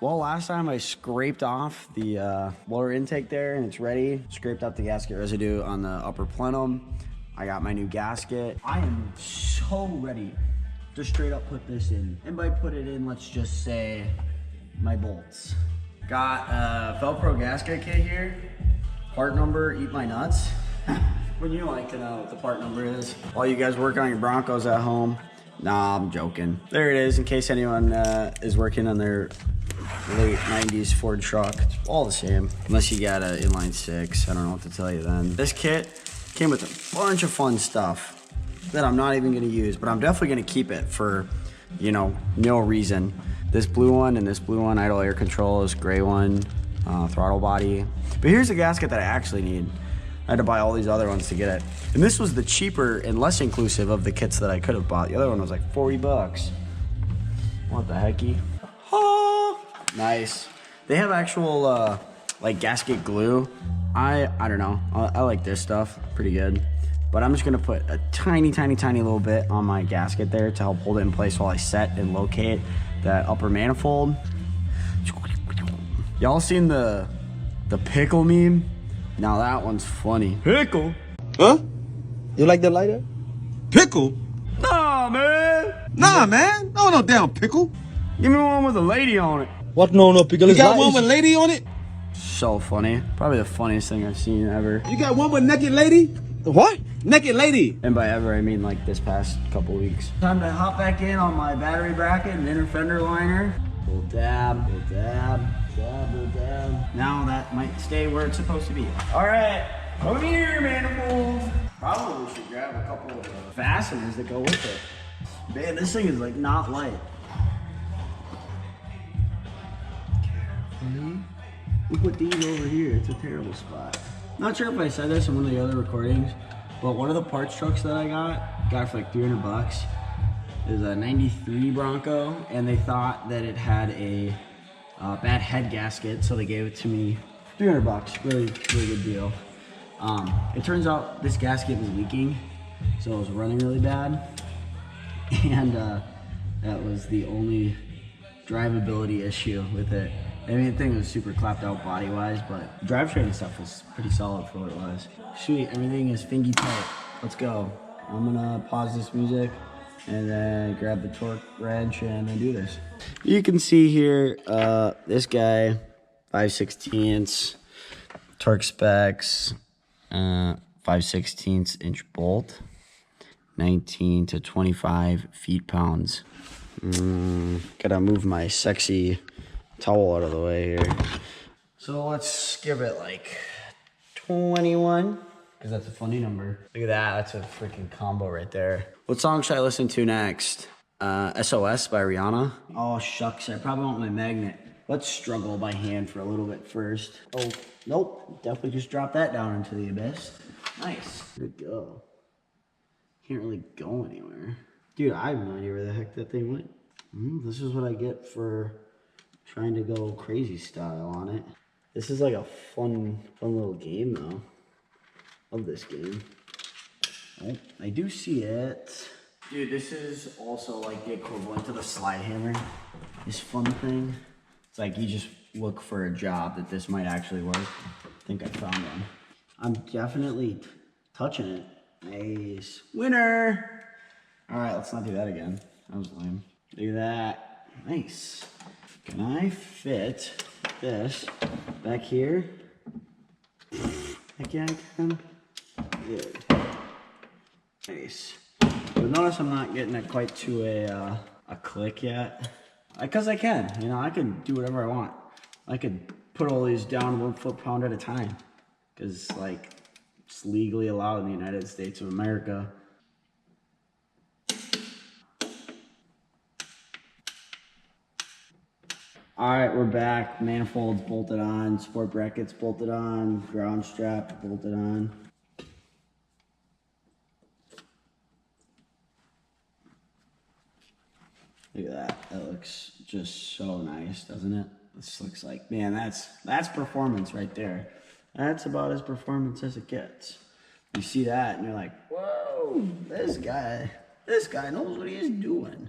Well, last time I scraped off the lower intake there and it's ready. Scraped out the gasket residue on the upper plenum. I got my new gasket. I am so ready to straight up put this in. And by put it in, let's just say my bolts. Got a Velcro gasket kit here. Part number, eat my nuts. Would you like to know what the part number is? While you guys work on your Broncos at home. Nah, I'm joking. There it is, in case anyone is working on their late 90s Ford truck. It's all the same, unless you got an inline six. I don't know what to tell you then. This kit came with a bunch of fun stuff that I'm not even gonna use, but I'm definitely gonna keep it for, you know, no reason. This blue one and this blue one, idle air control, this gray one, throttle body. But here's the gasket that I actually need. I had to buy all these other ones to get it. And this was the cheaper and less inclusive of the kits that I could have bought. The other one was like 40 bucks. What the hecky? Oh, nice. They have actual like gasket glue. I don't know. I like this stuff, pretty good. But I'm just gonna put a tiny little bit on my gasket there to help hold it in place while I set and locate that upper manifold. Y'all seen the pickle meme? Now that one's funny. Pickle? Huh? You like the lighter? Pickle? Nah, man. Nah, man. No damn pickle. Give me one with a lady on it. What? No pickle. You got one with lady on it? So funny. Probably the funniest thing I've seen ever. You got one with naked lady? What? Naked lady. And by ever, I mean like this past couple weeks. Time to hop back in on my battery bracket and inner fender liner. Little dab, little dab, dab, little dab. Now that might stay where it's supposed to be. All right, come here, manifold. Probably should grab a couple of fasteners that go with it. Man, this thing is like not light. Carefully. We put these over here. It's a terrible spot. Not sure if I said this in one of the other recordings, but one of the parts trucks that I got it for like 300 bucks. It was a 93 Bronco, and they thought that it had a bad head gasket, so they gave it to me 300 bucks. Really good deal. It turns out this gasket was leaking, so it was running really bad, and that was the only drivability issue with it. I mean, the thing was super clapped out body-wise, but drivetrain and stuff was pretty solid for what it was. Sweet, everything is fingy tight. Let's go. I'm gonna pause this music and then grab the torque wrench and then do this. You can see here, this guy, 5/16 torque specs, 5/16 inch bolt, 19 to 25 feet-pounds. Gotta move my sexy towel out of the way here. So let's give it like 21, because that's a funny number. Look at that, that's a freaking combo right there. What song should I listen to next? SOS by Rihanna. Oh shucks, I probably want my magnet. Let's struggle by hand for a little bit first. Oh, nope, definitely just drop that down into the abyss. Nice, good go. Can't really go anywhere. Dude, I have no idea where the heck that thing went. This is what I get for trying to go crazy style on it. This is like a fun little game though. Love this game. Oh, I do see it. Dude, this is also like the equivalent to the slide hammer. This fun thing. It's like you just look for a job that this might actually work. I think I found one. I'm definitely touching it. Nice. Winner! All right, let's not do that again. That was lame. Look at that. Nice. Can I fit this back here? Heck yeah, I can. Good. Nice. But notice I'm not getting it quite to a click yet. Because I can, you know, I can do whatever I want. I could put all these down 1 foot-pound at a time. Because, like, it's legally allowed in the United States of America. All right, we're back. Manifolds bolted on, support brackets bolted on, ground strap bolted on. Look at that. That looks just so nice, doesn't it? This looks like, man, that's performance right there. That's about as performance as it gets. You see that and you're like, whoa, this guy knows what he is doing.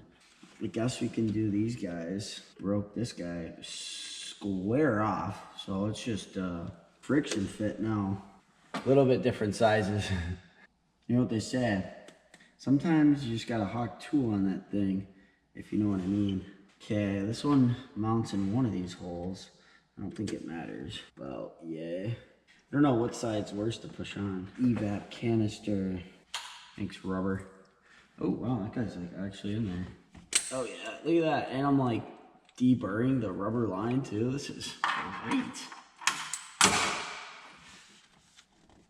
I guess we can do these guys. Broke this guy square off. So it's just friction fit now. A little bit different sizes. You know what they say? Sometimes you just gotta hawk tool on that thing, if you know what I mean. Okay, this one mounts in one of these holes. I don't think it matters. Well, yeah. I don't know what side's worse to push on. Evap canister. Thanks, rubber. Oh, wow, that guy's like actually in there. Oh yeah, look at that. And I'm like deburring the rubber line too. This is great.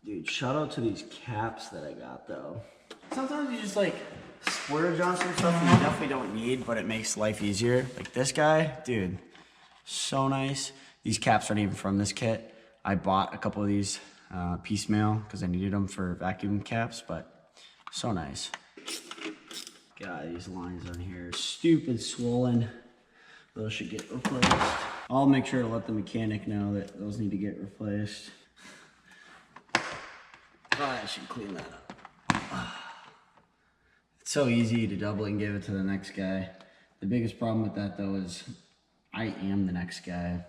Dude, shout out to these caps that I got though. Sometimes you just like splurge on some stuff you definitely don't need, but it makes life easier. Like this guy, dude, so nice. These caps aren't even from this kit. I bought a couple of these piecemeal because I needed them for vacuum caps, but so nice. God, these lines on here, stupid swollen. Those should get replaced. I'll make sure to let the mechanic know that those need to get replaced. I should clean that up. It's so easy to double and give it to the next guy. The biggest problem with that though is I am the next guy.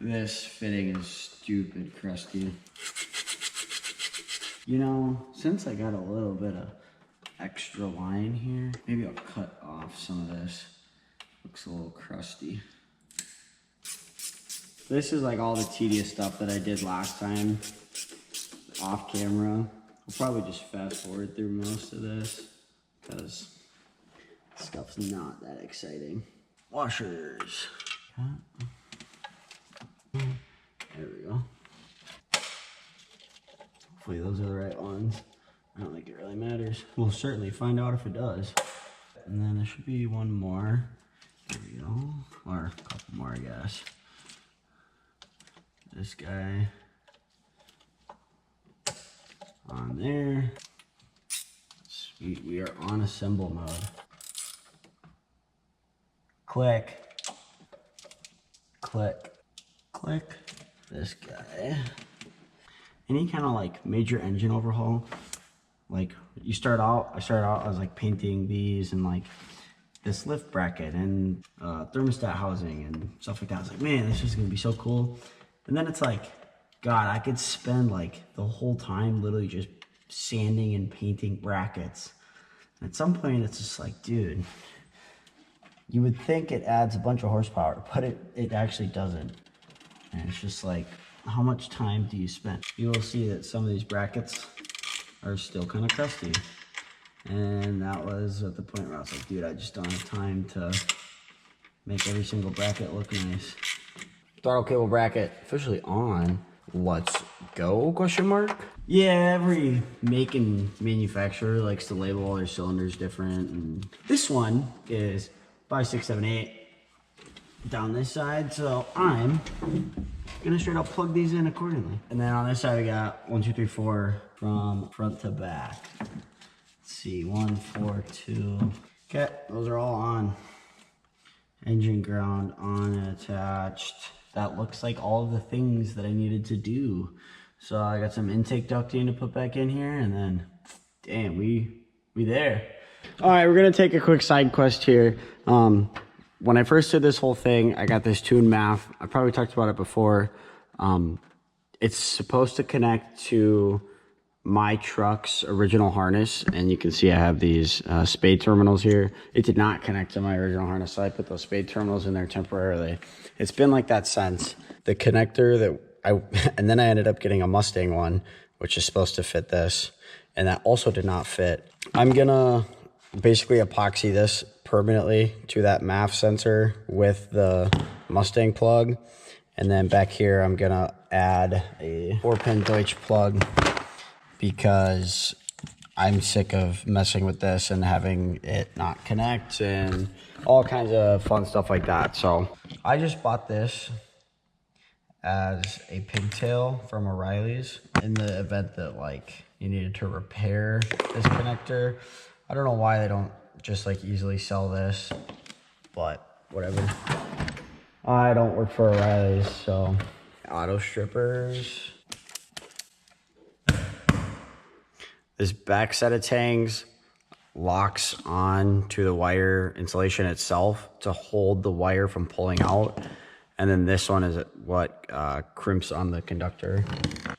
This fitting is stupid crusty. You know, since I got a little bit of extra line here, maybe I'll cut off some of this. Looks a little crusty. This is like all the tedious stuff that I did last time off camera. I'll probably just fast forward through most of this because stuff's not that exciting. Washers. There we go. Hopefully those are the right ones. I don't think it really matters. We'll certainly find out if it does. And then there should be one more. There we go. Or a couple more, I guess. This guy on there. Sweet, we are on assemble mode. Click. Click. Click. This guy. Any kind of like major engine overhaul, like I started out, I was like painting these and like this lift bracket and thermostat housing and stuff like that. I was like, man, this is gonna be so cool. And then it's like, God, I could spend like the whole time literally just sanding and painting brackets. And at some point it's just like, dude, you would think it adds a bunch of horsepower, but it actually doesn't. And it's just like, how much time do you spend? You will see that some of these brackets are still kind of crusty. And that was at the point where I was like, dude, I just don't have time to make every single bracket look nice. Throttle cable bracket officially on. Let's go, question mark? Yeah, every make and manufacturer likes to label all their cylinders different. And this one is 5, 6, 7, 8 down this side. So I'm gonna straight up plug these in accordingly. And then on this side, we got 1, 2, 3, 4 from front to back. Let's see, 1, 4, 2. Okay, those are all on. Engine ground on and attached. That looks like all of the things that I needed to do. So I got some intake ducting to put back in here, and then, damn, we there. All right, we're gonna take a quick side quest here. When I first did this whole thing, I got this tuned MAF. I probably talked about it before. It's supposed to connect to my truck's original harness, and you can see I have these spade terminals here. It did not connect to my original harness, so I put those spade terminals in there temporarily. It's been like that since. The connector that and then I ended up getting a Mustang one, which is supposed to fit this, and that also did not fit. I'm gonna basically epoxy this permanently to that MAF sensor with the Mustang plug, and then back here I'm gonna add a 4-pin Deutsch plug because I'm sick of messing with this and having it not connect and all kinds of fun stuff like that. So I just bought this as a pigtail from O'Reilly's in the event that like you needed to repair this connector. I don't know why they don't just like easily sell this, but whatever. I don't work for O'Reilly's, so auto strippers. This back set of tangs, locks on to the wire insulation itself to hold the wire from pulling out. And then this one is what crimps on the conductor.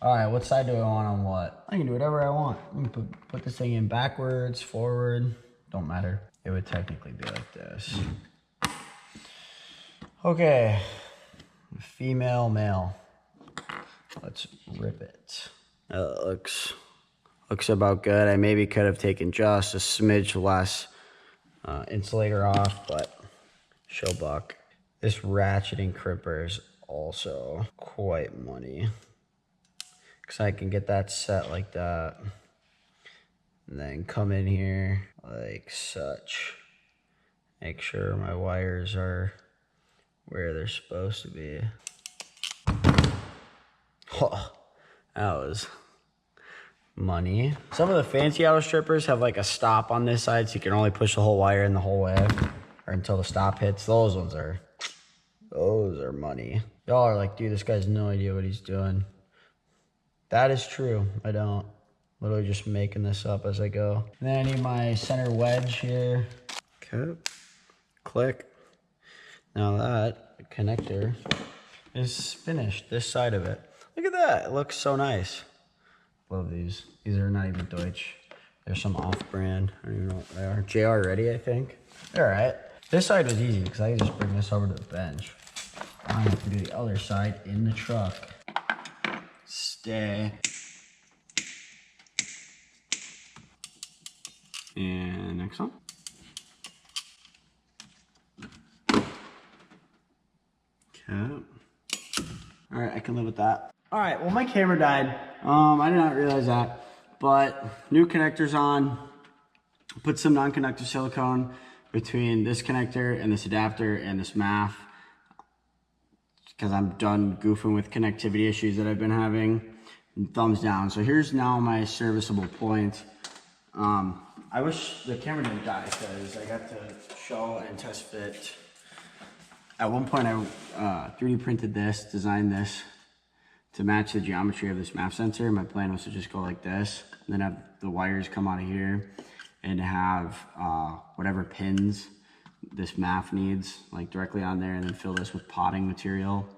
All right, what side do I want on what? I can do whatever I want. I can put this thing in backwards, forward, don't matter. It would technically be like this. Okay, female, male. Let's rip it. Looks about good. I maybe could have taken just a smidge less insulator off, but show buck. This ratcheting crimper is also quite money. Because I can get that set like that. And then come in here like such. Make sure my wires are where they're supposed to be. Oh, that was money. Some of the fancy auto strippers have like a stop on this side so you can only push the whole wire in the whole way or until the stop hits. Those are money. Y'all are like, dude, this guy has no idea what he's doing. That is true. I don't. Literally just making this up as I go. And then I need my center wedge here. Okay. Click. Now that connector is finished, this side of it. Look at that, it looks so nice. Love these. These are not even Deutsch. They're some off-brand. I don't even know what they are. JR Ready, I think. They're all right. This side was easy because I can just bring this over to the bench. I have to do the other side in the truck. Stay. And next one. Okay. All right, I can live with that. All right, well, my camera died. I did not realize that, but new connectors on. Put some non-conductive silicone between this connector and this adapter and this MAF because I'm done goofing with connectivity issues that I've been having. And thumbs down. So here's now my serviceable point. I wish the camera didn't die because I got to show and test fit. At one point I 3D printed this, designed this to match the geometry of this MAF sensor. My plan was to just go like this, and then have the wires come out of here and have whatever pins this MAF needs, like directly on there, and then fill this with potting material.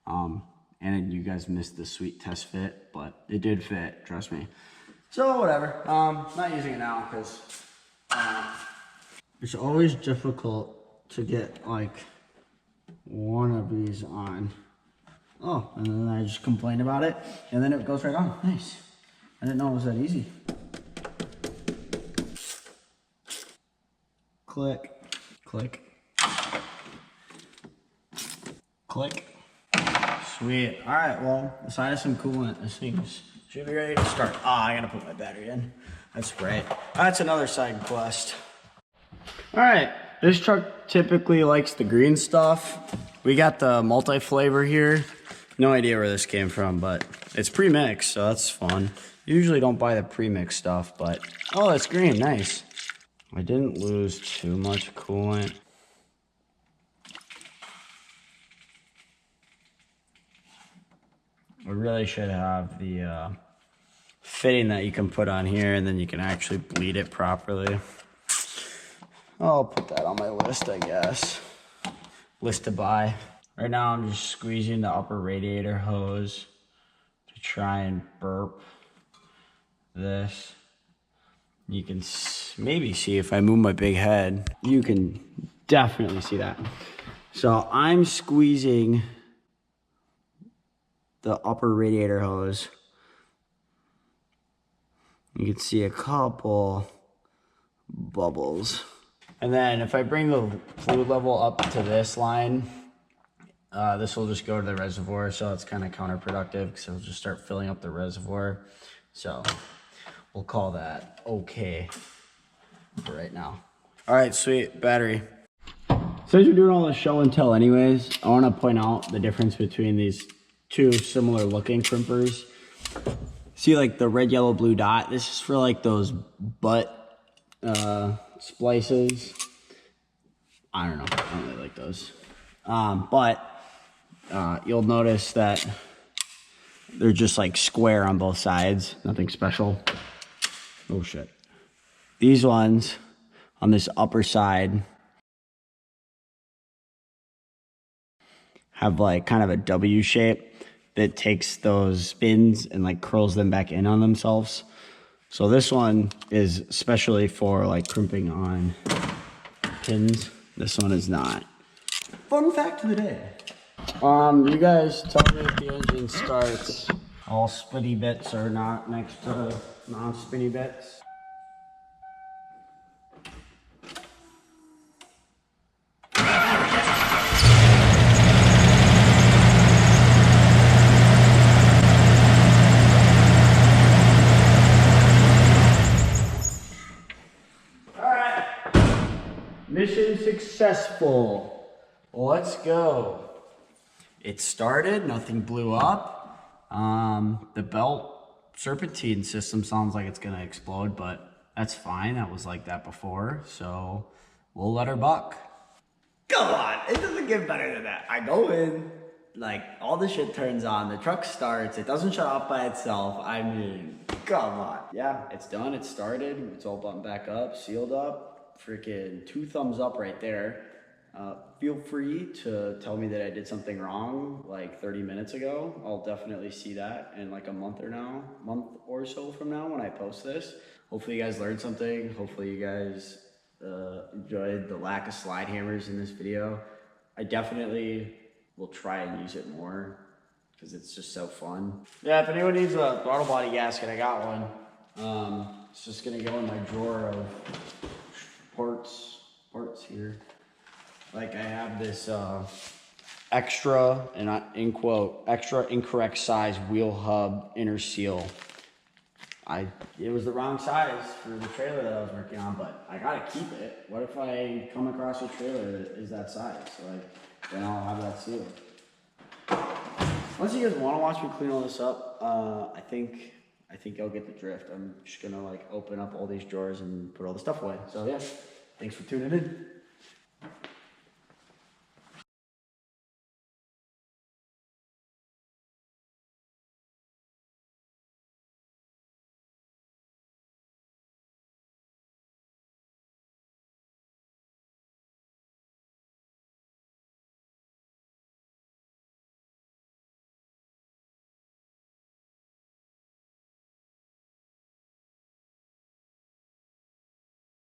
And you guys missed the sweet test fit, but it did fit, trust me. So whatever, not using it now because it's always difficult to get like one of these on. Oh, and then I just complain about it, and then it goes right on. Nice. I didn't know it was that easy. Click, click, click. Sweet. All right, well, aside of some coolant, this thing should be ready to start. Ah, I gotta put my battery in. That's right. That's another side quest. All right, this truck typically likes the green stuff. We got the multi-flavor here. No idea where this came from, but it's pre-mixed, so that's fun. Usually don't buy the pre-mixed stuff, but oh, that's green, nice. I didn't lose too much coolant. I really should have the fitting that you can put on here, and then you can actually bleed it properly. I'll put that on my list, I guess. List to buy. Right now I'm just squeezing the upper radiator hose to try and burp this. You can maybe see if I move my big head. You can definitely see that. So I'm squeezing the upper radiator hose. You can see a couple bubbles. And then if I bring the fluid level up to this line, this will just go to the reservoir, so it's kind of counterproductive because it'll just start filling up the reservoir. So we'll call that okay for right now. All right, sweet, battery. Since you're doing all the show and tell anyways, I want to point out the difference between these two similar looking crimpers. See like the red, yellow, blue dot? This is for like those butt splices. I don't know, I don't really like those. But you'll notice that they're just like square on both sides, nothing special. Oh shit. These ones on this upper side have like kind of a W shape that takes those pins and like curls them back in on themselves. So this one is especially for like crimping on pins. This one is not. Fun fact of the day. You guys tell me if the engine starts. All spinny bits are not next to non-spinny bits. Alright. Mission successful. Let's go. It started, nothing blew up. The belt serpentine system sounds like it's gonna explode, but that's fine. That was like that before, so we'll let her buck. Come on, it doesn't get better than that. I go in, like all the shit turns on, the truck starts, it doesn't shut off by itself. I mean, come on. Yeah, it's done, it started, it's all buttoned back up, sealed up, freaking 2 thumbs up right there. Feel free to tell me that I did something wrong like 30 minutes ago. I'll definitely see that in like a month or so from now when I post this. Hopefully you guys learned something. Hopefully you guys enjoyed the lack of slide hammers in this video. I definitely will try and use it more because it's just so fun. Yeah, if anyone needs a throttle body gasket, I got one. It's just gonna go in my drawer of parts here. Like I have this extra, and in quote, extra incorrect size wheel hub inner seal. It was the wrong size for the trailer that I was working on, but I gotta keep it. What if I come across a trailer that is that size? So then I'll have that sealed. Unless you guys want to watch me clean all this up, I think you'll get the drift. I'm just gonna like open up all these drawers and put all the stuff away. So yeah, thanks for tuning in.